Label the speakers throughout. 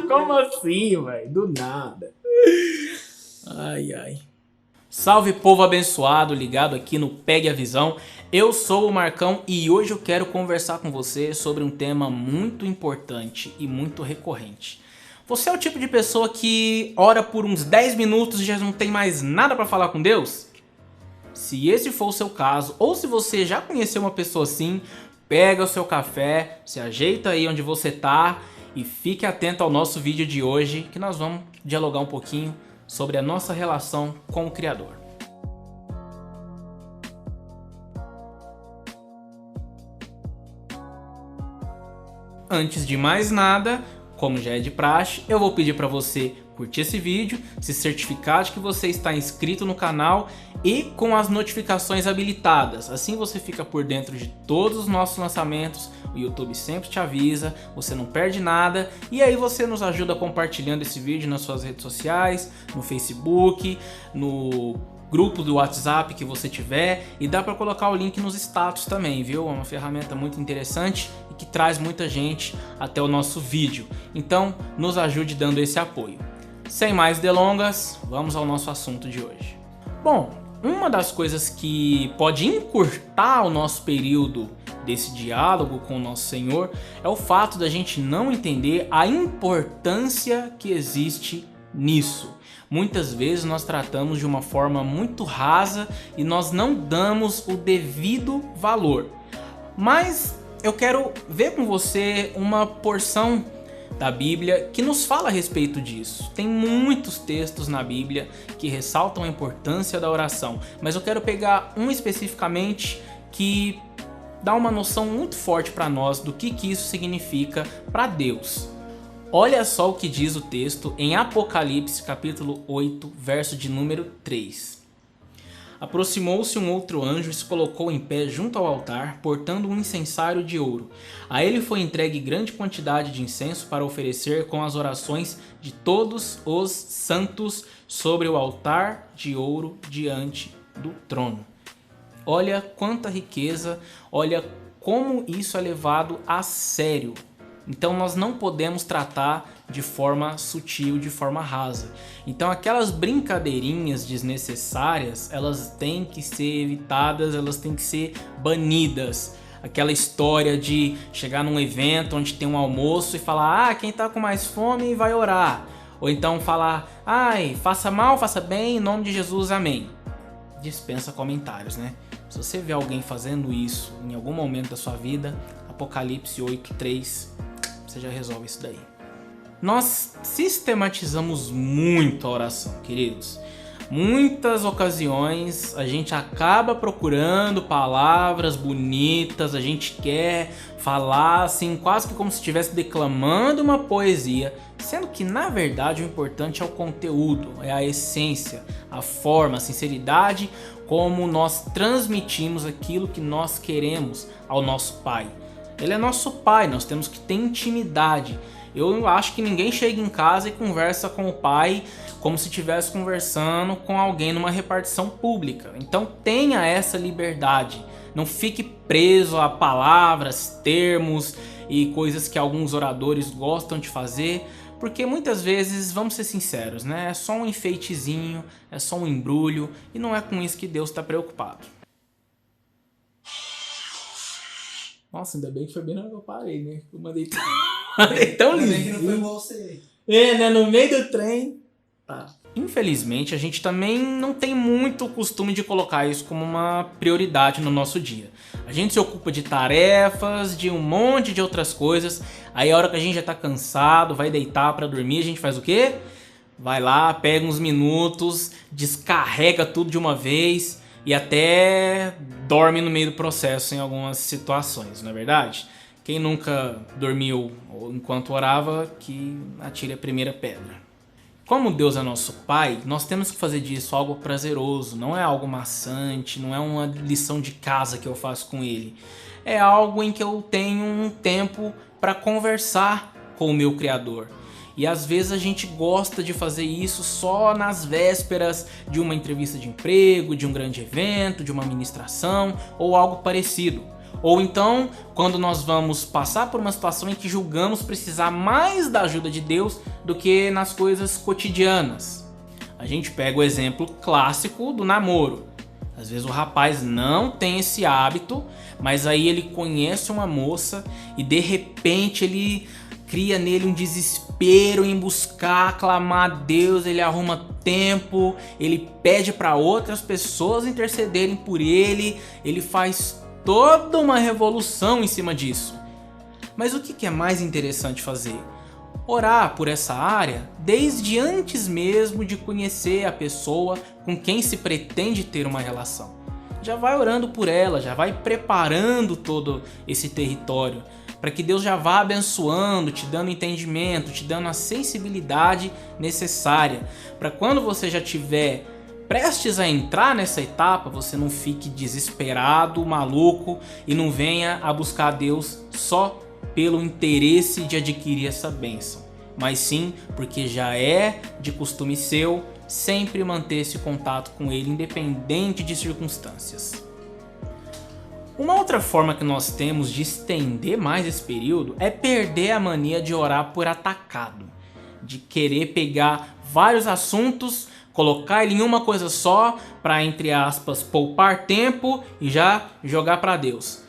Speaker 1: Como assim, velho? Do nada. Ai, ai. Salve, povo abençoado, ligado aqui no Pegue a Visão. Eu sou o Marcão e hoje eu quero conversar com você sobre um tema muito importante e muito recorrente. Você é o tipo de pessoa que ora por uns 10 minutos e já não tem mais nada para falar com Deus? Se esse for o seu caso, ou se você já conheceu uma pessoa assim, pega o seu café, se ajeita aí onde você tá e fique atento ao nosso vídeo de hoje, que nós vamos dialogar um pouquinho sobre a nossa relação com o Criador. Antes de mais nada, como já é de praxe, eu vou pedir para você curtir esse vídeo, se certificar de que você está inscrito no canal e com as notificações habilitadas. Assim você fica por dentro de todos os nossos lançamentos, o YouTube sempre te avisa, você não perde nada e aí você nos ajuda compartilhando esse vídeo nas suas redes sociais, no Facebook, no grupo do WhatsApp que você tiver, e dá para colocar o link nos status também, viu? É uma ferramenta muito interessante e que traz muita gente até o nosso vídeo. Então nos ajude dando esse apoio. Sem mais delongas, vamos ao nosso assunto de hoje. Bom, uma das coisas que pode encurtar o nosso período desse diálogo com o nosso Senhor é o fato da gente não entender a importância que existe nisso. Muitas vezes nós tratamos de uma forma muito rasa e nós não damos o devido valor. Mas eu quero ver com você uma porção da Bíblia que nos fala a respeito disso. Tem muitos textos na Bíblia que ressaltam a importância da oração, mas eu quero pegar um especificamente que dá uma noção muito forte para nós do que isso significa para Deus. Olha só o que diz o texto em Apocalipse capítulo 8, verso de número 3. Aproximou-se um outro anjo e se colocou em pé junto ao altar, portando um incensário de ouro. A ele foi entregue grande quantidade de incenso para oferecer com as orações de todos os santos sobre o altar de ouro diante do trono. Olha quanta riqueza, olha como isso é levado a sério. Então nós não podemos tratar de forma sutil, de forma rasa. Então aquelas brincadeirinhas desnecessárias, elas têm que ser evitadas, elas têm que ser banidas. Aquela história de chegar num evento onde tem um almoço e falar, quem tá com mais fome vai orar. Ou então falar, faça mal, faça bem, em nome de Jesus, amém. Dispensa comentários, né? Se você vê alguém fazendo isso em algum momento da sua vida, Apocalipse 8:3, você já resolve isso daí. Nós sistematizamos muito a oração, queridos. Muitas ocasiões a gente acaba procurando palavras bonitas, a gente quer falar assim, quase que como se estivesse declamando uma poesia, sendo que na verdade o importante é o conteúdo, é a essência, a forma, a sinceridade, como nós transmitimos aquilo que nós queremos ao nosso Pai. Ele é nosso Pai, nós temos que ter intimidade. Eu acho que ninguém chega em casa e conversa com o Pai como se estivesse conversando com alguém numa repartição pública. Então tenha essa liberdade. Não fique preso a palavras, termos e coisas que alguns oradores gostam de fazer. Porque muitas vezes, vamos ser sinceros, né? É só um enfeitezinho, é só um embrulho e não é com isso que Deus está preocupado. Nossa, ainda bem que foi bem na hora que eu parei, né? Eu mandei tão lindo. Ainda bem que não foi você. Né? No meio do trem. Tá. Infelizmente, a gente também não tem muito o costume de colocar isso como uma prioridade no nosso dia. A gente se ocupa de tarefas, de um monte de outras coisas. Aí a hora que a gente já tá cansado, vai deitar pra dormir, a gente faz o quê? Vai lá, pega uns minutos, descarrega tudo de uma vez e até dorme no meio do processo em algumas situações, não é verdade? Quem nunca dormiu enquanto orava, que atire a primeira pedra. Como Deus é nosso Pai, nós temos que fazer disso algo prazeroso, não é algo maçante, não é uma lição de casa que eu faço com Ele. É algo em que eu tenho um tempo para conversar com o meu Criador. E às vezes a gente gosta de fazer isso só nas vésperas de uma entrevista de emprego, de um grande evento, de uma ministração ou algo parecido. Ou então, quando nós vamos passar por uma situação em que julgamos precisar mais da ajuda de Deus do que nas coisas cotidianas. A gente pega o exemplo clássico do namoro. Às vezes o rapaz não tem esse hábito, mas aí ele conhece uma moça e de repente ele cria nele um desespero em buscar, clamar a Deus, ele arruma tempo, ele pede para outras pessoas intercederem por ele, ele faz toda uma revolução em cima disso. Mas o que é mais interessante fazer? Orar por essa área desde antes mesmo de conhecer a pessoa com quem se pretende ter uma relação. Já vai orando por ela, já vai preparando todo esse território, para que Deus já vá abençoando, te dando entendimento, te dando a sensibilidade necessária, para quando você já tiver prestes a entrar nessa etapa, você não fique desesperado, maluco e não venha a buscar a Deus só pelo interesse de adquirir essa bênção, mas sim porque já é de costume seu sempre manter esse contato com Ele, independente de circunstâncias. Uma outra forma que nós temos de estender mais esse período é perder a mania de orar por atacado, de querer pegar vários assuntos, colocar ele em uma coisa só para, entre aspas, poupar tempo e já jogar para Deus.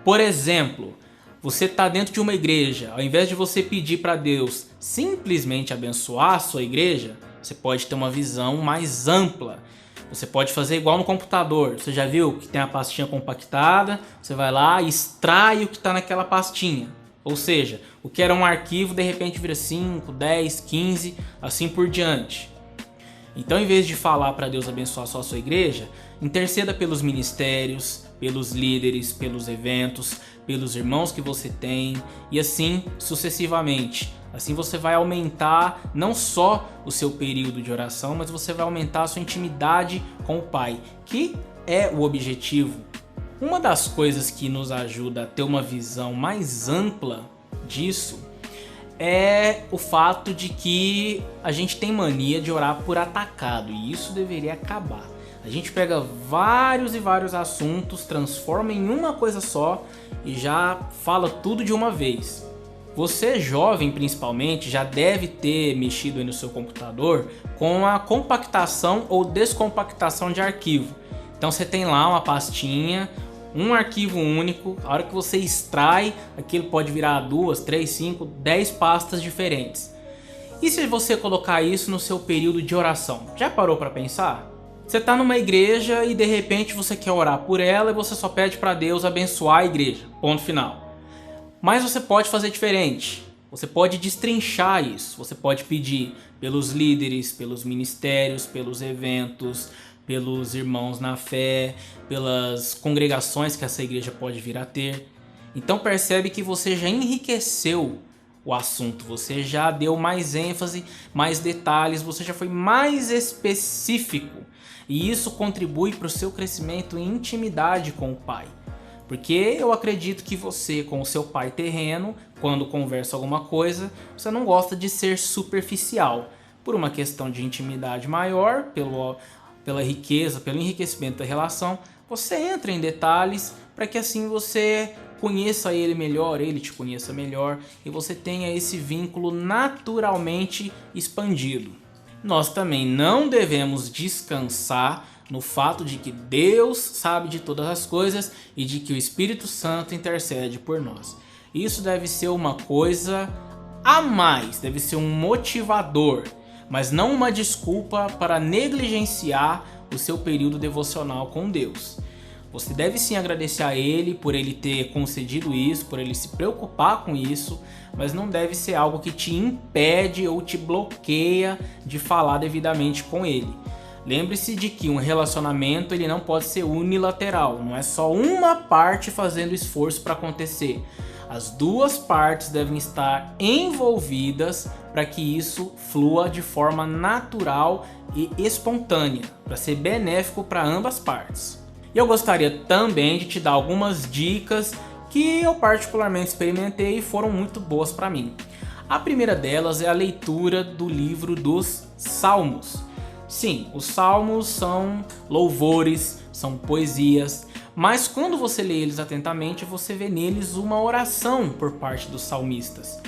Speaker 1: Por exemplo, você está dentro de uma igreja, ao invés de você pedir para Deus simplesmente abençoar a sua igreja, você pode ter uma visão mais ampla. Você pode fazer igual no computador. Você já viu que tem a pastinha compactada? Você vai lá e extrai o que está naquela pastinha. Ou seja, o que era um arquivo de repente vira 5, 10, 15, assim por diante. Então, em vez de falar para Deus abençoar só a sua igreja, interceda pelos ministérios, pelos líderes, pelos eventos, pelos irmãos que você tem e assim sucessivamente. Assim você vai aumentar não só o seu período de oração, mas você vai aumentar a sua intimidade com o Pai, que é o objetivo. Uma das coisas que nos ajuda a ter uma visão mais ampla disso é o fato de que a gente tem mania de orar por atacado, e isso deveria acabar. A gente pega vários e vários assuntos, transforma em uma coisa só e já fala tudo de uma vez. Você jovem principalmente já deve ter mexido aí no seu computador com a compactação ou descompactação de arquivo. Então você tem lá uma pastinha, um arquivo único, a hora que você extrai, aquilo pode virar 2, 3, 5, 10 pastas diferentes. E se você colocar isso no seu período de oração? Já parou para pensar? Você está numa igreja e de repente você quer orar por ela e você só pede para Deus abençoar a igreja, ponto final. Mas você pode fazer diferente, você pode destrinchar isso, você pode pedir pelos líderes, pelos ministérios, pelos eventos, pelos irmãos na fé, pelas congregações que essa igreja pode vir a ter. Então percebe que você já enriqueceu o assunto, você já deu mais ênfase, mais detalhes, você já foi mais específico. E isso contribui para o seu crescimento em intimidade com o Pai. Porque eu acredito que você, com o seu pai terreno, quando conversa alguma coisa, você não gosta de ser superficial. Por uma questão de intimidade maior, pela riqueza, pelo enriquecimento da relação, você entra em detalhes para que assim você conheça ele melhor, ele te conheça melhor e você tenha esse vínculo naturalmente expandido. Nós também não devemos descansar no fato de que Deus sabe de todas as coisas e de que o Espírito Santo intercede por nós. Isso deve ser uma coisa a mais, deve ser um motivador, mas não uma desculpa para negligenciar o seu período devocional com Deus. Você deve sim agradecer a Ele por Ele ter concedido isso, por Ele se preocupar com isso, mas não deve ser algo que te impede ou te bloqueia de falar devidamente com Ele. Lembre-se de que um relacionamento ele não pode ser unilateral, não é só uma parte fazendo esforço para acontecer. As duas partes devem estar envolvidas para que isso flua de forma natural e espontânea, para ser benéfico para ambas partes. E eu gostaria também de te dar algumas dicas que eu particularmente experimentei e foram muito boas para mim. A primeira delas é a leitura do livro dos Salmos. Sim, os salmos são louvores, são poesias, Mas quando você lê eles atentamente, você vê neles uma oração por parte dos salmistas.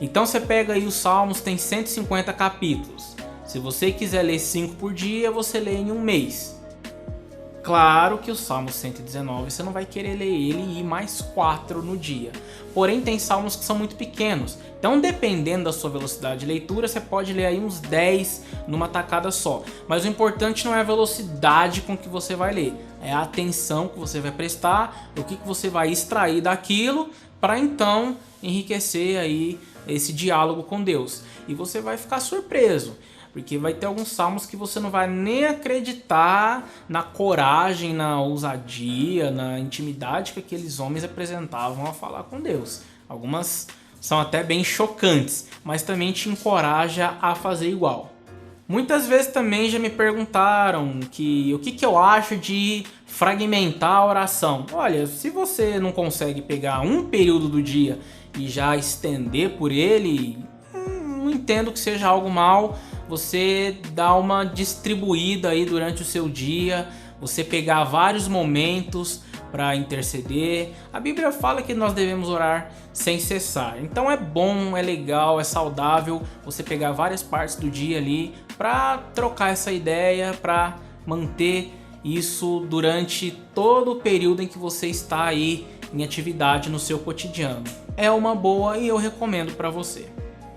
Speaker 1: Então você pega aí os Salmos, tem 150 capítulos. Se você quiser ler 5 por dia, você lê em um mês. Claro que o Salmo 119 você não vai querer ler ele e ir mais 4 no dia. Porém tem salmos que são muito pequenos. Então dependendo da sua velocidade de leitura, você pode ler aí uns 10 numa tacada só. Mas o importante não é a velocidade com que você vai ler. É a atenção que você vai prestar, o que você vai extrair daquilo para então enriquecer aí esse diálogo com Deus. E você vai ficar surpreso. Porque vai ter alguns salmos que você não vai nem acreditar na coragem, na ousadia, na intimidade que aqueles homens apresentavam a falar com Deus. Algumas são até bem chocantes, mas também te encoraja a fazer igual. Muitas vezes também já me perguntaram o que eu acho de fragmentar a oração. Olha, se você não consegue pegar um período do dia e já estender por ele, não entendo que seja algo mal. Você dá uma distribuída aí durante o seu dia, você pegar vários momentos para interceder. A Bíblia fala que nós devemos orar sem cessar. Então é bom, é legal, é saudável você pegar várias partes do dia ali para trocar essa ideia, para manter isso durante todo o período em que você está aí em atividade no seu cotidiano. É uma boa e eu recomendo para você.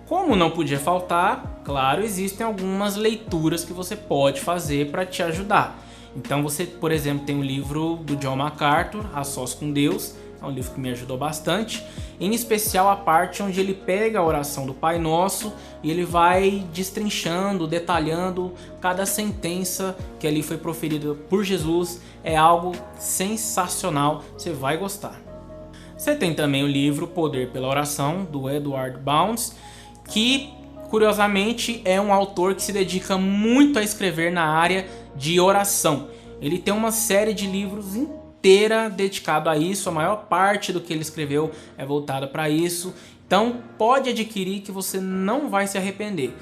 Speaker 1: Como não podia faltar, claro, existem algumas leituras que você pode fazer para te ajudar. Então você, por exemplo, tem o livro do John MacArthur, A Sós com Deus, é um livro que me ajudou bastante, em especial a parte onde ele pega a oração do Pai Nosso e ele vai destrinchando, detalhando cada sentença que ali foi proferida por Jesus. É algo sensacional, você vai gostar. Você tem também o livro Poder pela Oração, do Edward Bounds, que curiosamente é um autor que se dedica muito a escrever na área de oração. Ele tem uma série de livros inteira dedicado a isso, a maior parte do que ele escreveu é voltada para isso. Então pode adquirir que você não vai se arrepender.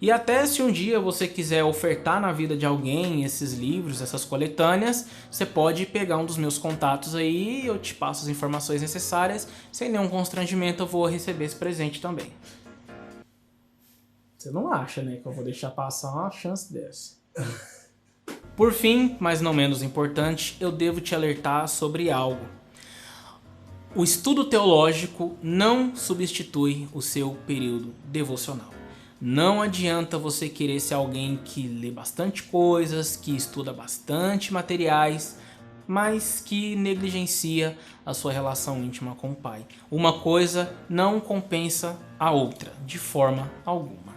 Speaker 1: E até se um dia você quiser ofertar na vida de alguém esses livros, essas coletâneas, você pode pegar um dos meus contatos aí, eu te passo as informações necessárias, sem nenhum constrangimento eu vou receber esse presente também. Você não acha, né, que eu vou deixar passar uma chance dessa. Por fim, mas não menos importante, eu devo te alertar sobre algo. O estudo teológico não substitui o seu período devocional. Não adianta você querer ser alguém que lê bastante coisas, que estuda bastante materiais, mas que negligencia a sua relação íntima com o Pai. Uma coisa não compensa a outra, de forma alguma.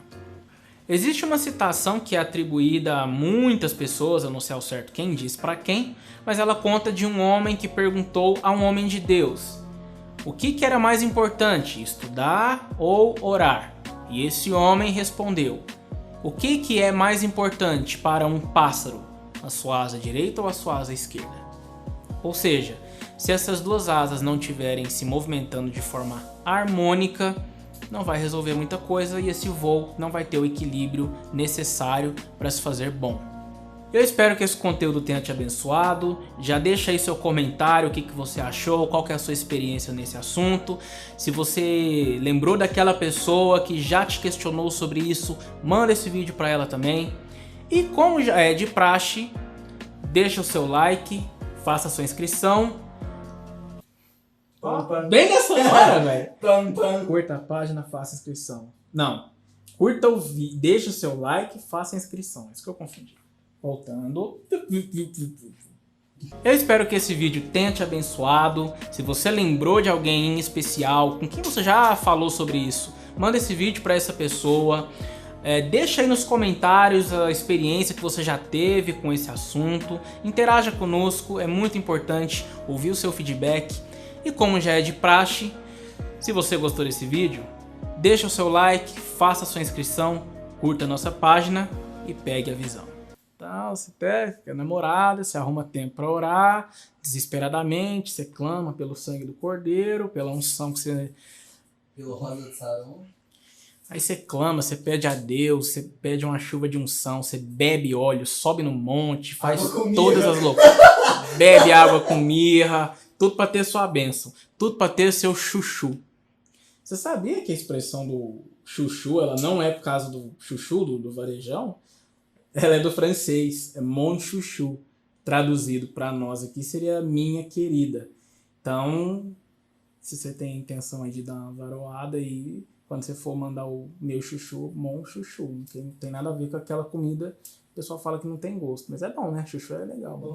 Speaker 1: Existe uma citação que é atribuída a muitas pessoas, eu não sei ao certo quem diz para quem, mas ela conta de um homem que perguntou a um homem de Deus o que era mais importante, estudar ou orar? E esse homem respondeu: o que é mais importante para um pássaro, a sua asa direita ou a sua asa esquerda? Ou seja, se essas duas asas não estiverem se movimentando de forma harmônica, não vai resolver muita coisa e esse voo não vai ter o equilíbrio necessário para se fazer bom. Eu espero que esse conteúdo tenha te abençoado. Já deixa aí seu comentário, o que você achou, qual que é a sua experiência nesse assunto. Se você lembrou daquela pessoa que já te questionou sobre isso, manda esse vídeo para ela também. E como já é de praxe, deixa o seu like, faça a sua inscrição. Bem nessa hora, velho. Curta a página, faça a inscrição. Não, curta o vídeo, deixa o seu like, faça a inscrição. Isso que eu confundi. Voltando. Eu espero que esse vídeo tenha te abençoado. Se você lembrou de alguém em especial, com quem você já falou sobre isso, manda esse vídeo para essa pessoa. Deixa aí nos comentários a experiência que você já teve com esse assunto. Interaja conosco, é muito importante ouvir o seu feedback. E como já é de praxe, se você gostou desse vídeo, deixa o seu like, faça a sua inscrição, curta a nossa página e pegue a visão. Então, você fica namorada, você arruma tempo para orar, desesperadamente, você clama pelo sangue do Cordeiro, pela unção que você...
Speaker 2: Pelo rosa de Sarão.
Speaker 1: Aí você clama, você pede a Deus, você pede uma chuva de unção, você bebe óleo, sobe no monte, faz todas as loucuras. Bebe água com mirra, tudo para ter sua bênção, tudo para ter seu chuchu. Você sabia que a expressão do chuchu, ela não é por causa do chuchu, do varejão? Ela é do francês, é mon chuchu. Traduzido para nós aqui seria minha querida. Então, se você tem intenção aí de dar uma varoada aí, quando você for mandar o meu chuchu, mon chuchu, não tem nada a ver com aquela comida, o pessoal fala que não tem gosto, mas é bom, né? Chuchu é legal.